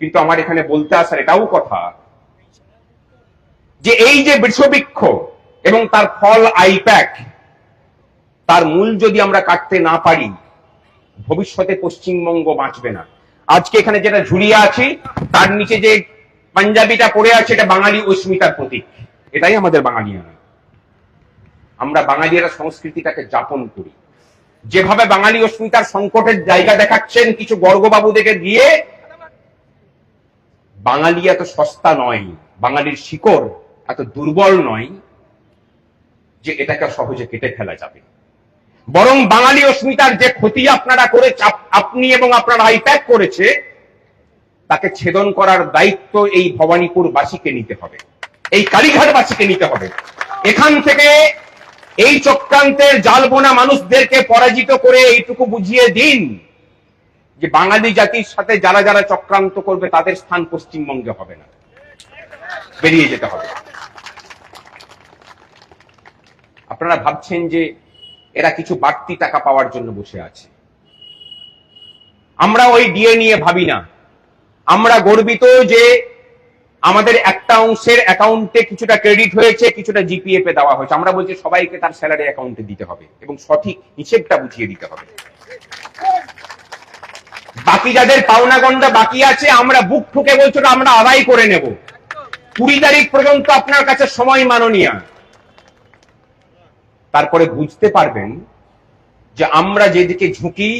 কিন্তু আমার এখানে বলতে আসার এটাও কথা যে এই যে বৃক্ষবৃক্ষ এবং তার ফল আইপ্যাক, তার মূল যদি আমরা কাটতে না পারি, ভবিষ্যতে পশ্চিমবঙ্গ বাঁচবে না। আজকে এখানে যেটা ঝুলিয়ে আছি তার নিচে যে পাঞ্জাবিটা পড়ে আছে এটা বাঙালি অস্মিতার প্রতীক। এটাই আমাদের বাঙালিয়ানা। আমরা বাঙালিরা সংস্কৃতিটাকে যাপন করি। যেভাবে বাঙালি অস্মিতার সংকটের জায়গা দেখাচ্ছেন কিছু গর্গবাবুদেরকে দিয়ে, বাঙালি এত সস্তা নয়, বাঙালির শিকড় এত দুর্বল নয় যে এটাকে সহজে কেটে ফেলা যাবে। বরং বাঙালি অস্মিতার যে ক্ষতি আপনারা করে, আপনি এবং আপনার আইপ্যাক করেছে, তাকে ছেদন করার দায়িত্ব এই ভবানীপুর বাসীকে নিতে হবে, এই কালীঘাট বাসীকে নিতে হবে। এখান থেকে এই চক্রান্তের জালবোনা মানুষদেরকে পরাজিত করে এইটুকু বুঝিয়ে দিন যে বাঙালি জাতির সাথে যারা যারা চক্রান্ত করবে তাদের স্থান পশ্চিমবঙ্গে হবে না, বেরিয়ে যেতে হবে। আপনারা ভাবছেন যে এরা কিছু বাড়তি টাকা পাওয়ার জন্য বসে আছে। আমরা ওই ডিএ নিয়ে ভাবি না। আমরা গর্বিত যে আমাদের একটা অংশের অ্যাকাউন্টে কিছুটা ক্রেডিট হয়েছে, কিছুটা জিপিএফ এ দেওয়া হয়েছে। আমরা বলছি সবাইকে তার স্যালারি অ্যাকাউন্টে দিতে হবে এবং সঠিক হিসেবটা বুঝিয়ে দিতে হবে। বাকি যাদের পাওনা গন্ডা বাকি আছে, আমরা বুক ঠুকে বলছি আমরা আদায় করে নেব। 20 তারিখ পর্যন্ত আপনার কাছে সময় মাননীয়। তারপরে বুঝতে পারবেন যে আমরা যেদিকে ঝুঁকি,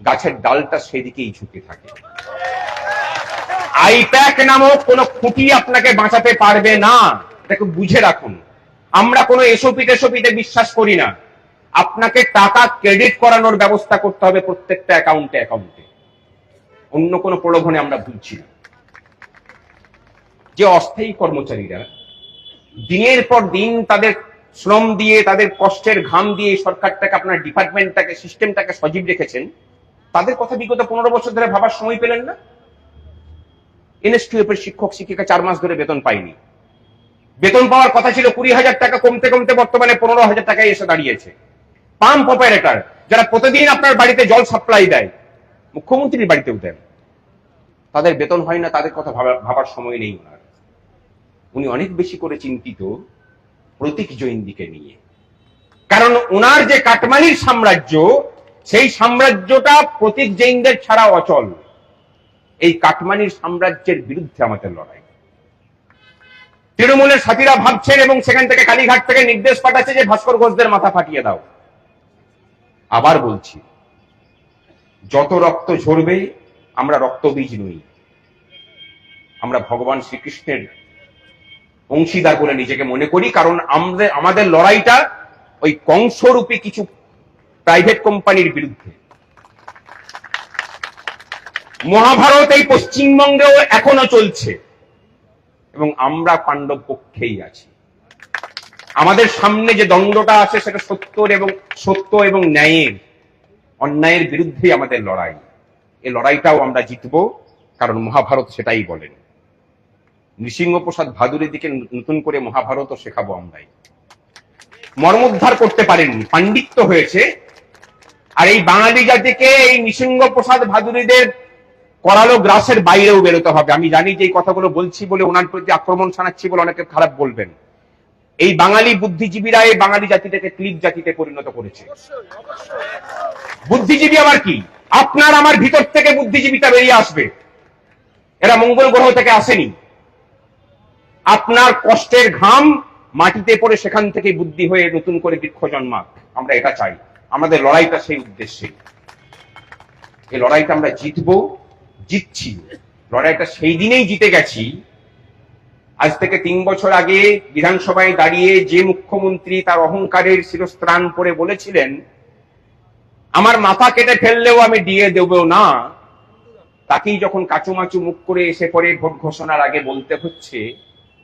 গাছের ডালটা সেদিকেই ঝুঁকে থাকে। আইপ্যাক নামক কোন খুঁটি আপনাকে বাঁচাতে পারবে না, এটাকে বুঝে রাখুন। আমরা কোনো এসওপিতে বিশ্বাস করি না। আপনাকে টাকা ক্রেডিট করানোর ব্যবস্থা করতে হবে প্রত্যেকটা অ্যাকাউন্টে। অন্য কোনো প্রলোভনে আমরা ভুলছি না। যে অস্থায়ী কর্মচারীরা দিনের পর দিন তাদের শ্রম দিয়ে, তাদের কষ্টের ঘাম দিয়ে সরকারটাকে, আপনার ডিপার্টমেন্টটাকে, সিস্টেমটাকে সজীব রেখেছেন, তাদের কথা বিগত 15 বছর ধরে ভাবার সময় পেলেন না? এনএসটিউএফ এর শিক্ষক শিক্ষিকা 4 মাস ধরে বেতন পায়নি। বেতন পাওয়ার কথা ছিল 20,000 টাকা, কমতে কমতে বর্তমানে 15,000 টাকায় এসে দাঁড়িয়েছে। পাম্প অপারেটর যারা প্রতিদিন আপনার বাড়িতে জল সাপ্লাই দেয়, মুখ্যমন্ত্রীর বাড়িতেও দেন, তাদের বেতন হয় না, তাদের কথা ভাবার সময় নেই ওনার। উনি অনেক বেশি করে চিন্তিত প্রতীক জৈনদিকে নিয়ে। কারণ ওনার যে কাটমানির সাম্রাজ্য, সেই সাম্রাজ্যটা প্রতীক জৈনদের ছাড়া অচল। এই কাটমানির সাম্রাজ্যের বিরুদ্ধে আমাদের লড়াই। তৃণমূলের সাথীরা ভাবছেন এবং সেখান থেকে কালীঘাট থেকে নির্দেশ পাঠাচ্ছে যে ভাস্কর ঘোষদের মাথা ফাটিয়ে দাও। আবার বলছি, যত রক্ত ঝরবে, আমরা রক্তবীজ নই, আমরা ভগবান শ্রীকৃষ্ণের অংশীদার বলে নিজেকে মনে করি। কারণ আমাদের লড়াইটা ওই কংসরূপী কিছু প্রাইভেট কোম্পানির বিরুদ্ধে। মহাভারত এই পশ্চিমবঙ্গেও এখনো চলছে এবং আমরা পাণ্ডব পক্ষেই আছি। আমাদের সামনে যে দ্বন্দ্বটা আছে সেটা সত্য এবং ন্যায়ের, অন্যায়ের বিরুদ্ধেই আমাদের লড়াই। এই লড়াইটাও আমরা জিতবো, কারণ মহাভারত সেটাই বলেন। নৃসিংহপ্রসাদ ভাদুরীর দিকে নতুন করে মহাভারতও শেখাবো আমরাই। মর্মোদ্ধার করতে পারেননি, পাণ্ডিত্য হয়েছে। আর এই বাঙালি জাতিকে এই নৃসিংহপ্রসাদ ভাদুরীদের করালো গ্রাসের বাইরেও বেরোতে হবে। আমি জানি যে এই কথাগুলো বলছি বলে, ওনার প্রতি আক্রমণ শানাচ্ছি বলে অনেকে খারাপ বলবেন। এই বাঙালি বুদ্ধিজীবীরা এই বাঙালি জাতিটাকে ক্লিক জাতিতে পরিণত করেছে। বুদ্ধিজীবী আবার কি? আপনার আমার ভিতর থেকে বুদ্ধিজীবীটা বেরিয়ে আসবে। এরা মঙ্গল গ্রহ থেকে আসেনি। আপনার কষ্টের ঘাম মাটিতে পড়ে সেখান থেকে বুদ্ধি হয়ে নতুন করে বৃক্ষ জন্মাক, আমরা এটা চাই। আমাদের লড়াইটা সেই উদ্দেশ্যে। এই লড়াইটা আমরা জিতবো, জিতছি। লড়াইটা সেই দিনেই জিতে গেছি। আজ থেকে 3 বছর আগে বিধানসভায় দাঁড়িয়ে যে মুখ্যমন্ত্রী তার অহংকারের শিরস্ত্রাণ পরে বলেছিলেন আমার মাথা কেটে ফেললেও আমি দিয়ে দেব না, তাকেই যখন কাচুমাচু মুখ করে এসে পরে ভোট ঘোষণার আগে বলতে হচ্ছে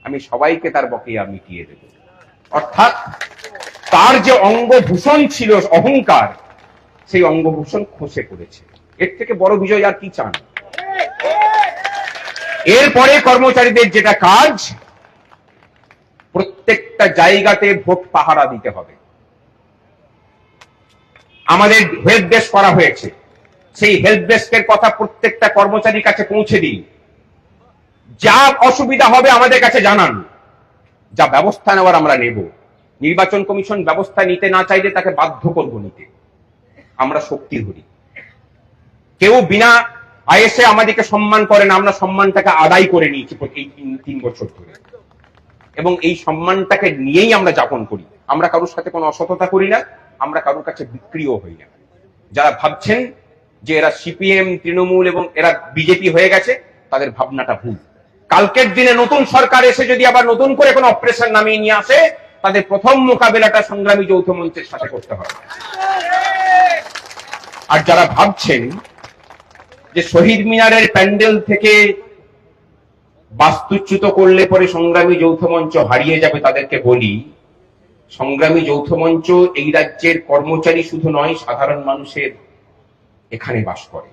আমি সবাইকে তার বকেয়া মিটিয়ে দেব। অর্থাৎ তার যে অঙ্গভূষণ ছিল অহংকার, সেই অঙ্গভূষণ খসে পড়েছে। এর থেকে বড় বিজয় আর কি চান? এরপরে কর্মচারীদের যেটা কাজ, প্রত্যেকটা জায়গাতে ভোট পাহারা দিতে হবে। আমাদের হেল্প ডেস্ক করা হয়েছে, সেই হেল্প ডেস্কের কথা প্রত্যেকটা কর্মচারীর কাছে পৌঁছে দিন। যা অসুবিধা হবে আমাদের কাছে জানান, যা ব্যবস্থা নেওয়ার আমরা নেব। নির্বাচন কমিশন ব্যবস্থা নিতে না চাইলে তাকে বাধ্য করব নিতে। আমরা শক্তির হরি। কেউ বিনা আয়েসে আমাদেরকে সম্মান করে না, আমরা সম্মানটাকে আদায় করে নিয়েছি এই 3 বছর ধরে, এবং এই সম্মানটাকে নিয়েই আমরা যাপন করি। আমরা কারোর সাথে কোনো অসততা করি না, আমরা কারোর কাছে বিক্রিও হই না। যারা ভাবছেন যে এরা সিপিএম, তৃণমূল এবং এরা বিজেপি হয়ে গেছে, তাদের ভাবনাটা ভুল। কালকের দিনে নতুন সরকার এসে যদি আবার নতুন করে কোনো অপারেশন নামিয়ে নিয়ে আসে, তাদের প্রথম মোকাবেলাটা সংগ্রামী যৌথ মঞ্চের সাথে করতে হবে। আর যারা ভাবছেন যে শহীদ মিনারের প্যান্ডেল থেকে বাস্তুচ্যুত করলে পরে সংগ্রামী যৌথ মঞ্চ হারিয়ে যাবে, তাদেরকে বলি, সংগ্রামী যৌথ মঞ্চ এই রাজ্যের কর্মচারী শুধু নয়, সাধারণ মানুষের এখানে বাস করে।